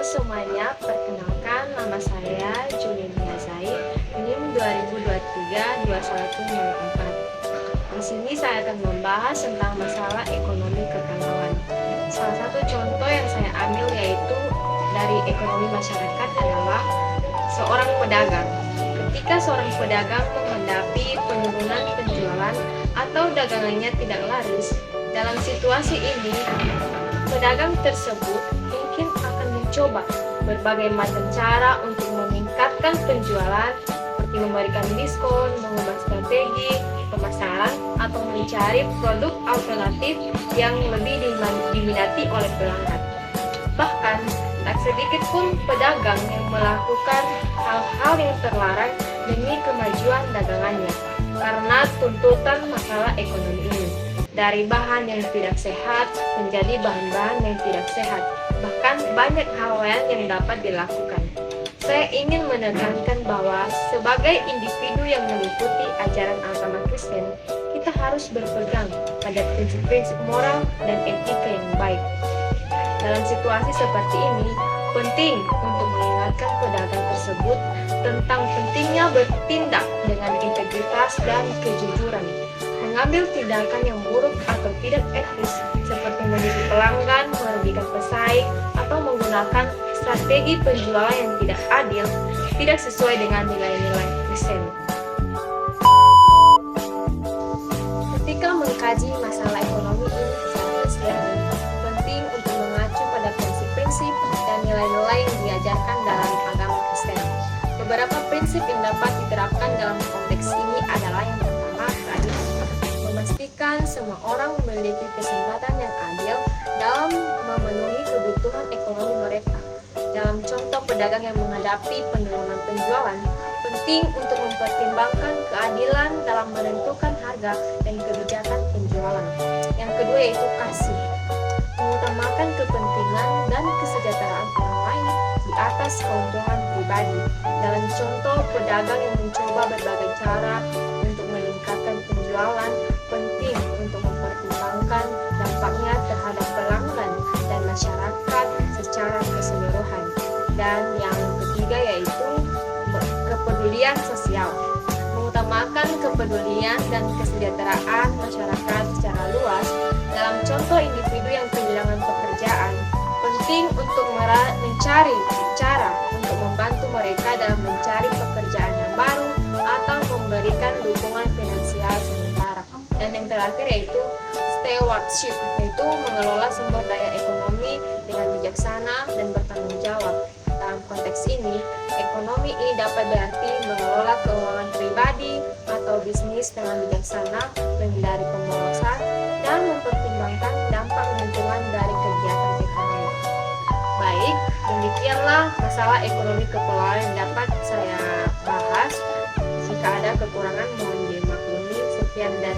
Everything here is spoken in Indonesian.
semuanya, perkenalkan nama saya Juliana Zaid, NIM 2023-2104. Di sini saya akan membahas tentang masalah ekonomi kegalauan. Salah satu contoh yang saya ambil yaitu dari ekonomi masyarakat adalah seorang pedagang. Ketika seorang pedagang menghadapi penurunan penjualan atau dagangannya tidak laris, dalam situasi ini, pedagang tersebut mungkin akan mencoba berbagai macam cara untuk meningkatkan penjualan, seperti memberikan diskon, mengubah strategi pemasaran, atau mencari produk alternatif yang lebih diminati oleh pelanggan. Bahkan, tak sedikit pun pedagang yang melakukan hal-hal yang terlarang demi kemajuan dagangannya, karena tuntutan masalah ekonomi ini. Dari bahan yang tidak sehat menjadi bahan-bahan yang tidak sehat. Bahkan banyak hal lain yang dapat dilakukan. Saya ingin menekankan bahwa sebagai individu yang mengikuti ajaran agama Kristen, kita harus berpegang pada prinsip-prinsip moral dan etika yang baik. Dalam situasi seperti ini, penting untuk mengingatkan pedagang tersebut tentang pentingnya bertindak dengan integritas dan kejujuran. Mengambil tindakan yang buruk atau tidak etis seperti menipu pelanggan, merugikan pesaing, atau menggunakan strategi penjualan yang tidak adil, tidak sesuai dengan nilai-nilai Kristen. Ketika mengkaji masalah ekonomi ini secara Kristen, penting untuk mengacu pada prinsip-prinsip dan nilai-nilai yang diajarkan dalam agama Kristen. Beberapa prinsip yang dapat diterapkan dalam konteks ini adalah yang pertama, keadilan. Memastikan semua orang memiliki kesempatan yang adil dalam memenuhi kebutuhan ekonomi mereka. Dalam contoh pedagang yang menghadapi penurunan penjualan, penting untuk mempertimbangkan keadilan dalam menentukan harga dan kebijakan penjualan. Yang kedua yaitu kasih. Mengutamakan kepentingan dan kesejahteraan orang lain di atas keuntungan pribadi. Dalam contoh pedagang yang mencoba berbagai cara untuk meningkatkan penjualan, penting untuk mempertimbangkan dampaknya terhadap pelanggan dan masyarakat secara keseluruhan. Dan yang ketiga yaitu kepedulian sosial. Mengutamakan kepedulian dan kesejahteraan masyarakat secara luas. Dalam contoh individu yang kehilangan pekerjaan, penting untuk mencari cara untuk membantu mereka dalam mencari pekerjaan yang baru atau memberikan dukungan finansial sementara. Dan yang terakhir yaitu stewardship, yaitu mengelola sumber daya ekonomi dengan bijaksana dan bertanggung jawab. Dalam konteks ini, ekonomi ini dapat berarti mengelola keuangan pribadi atau bisnis dengan bijaksana, menghindari pemborosan, dan mempertimbangkan dampak lingkungan dari kegiatan ekonomi. Baik, demikianlah masalah ekonomi kegalauan yang dapat saya bahas. Jika ada kekurangan mohon dimaklumi. Sekian dan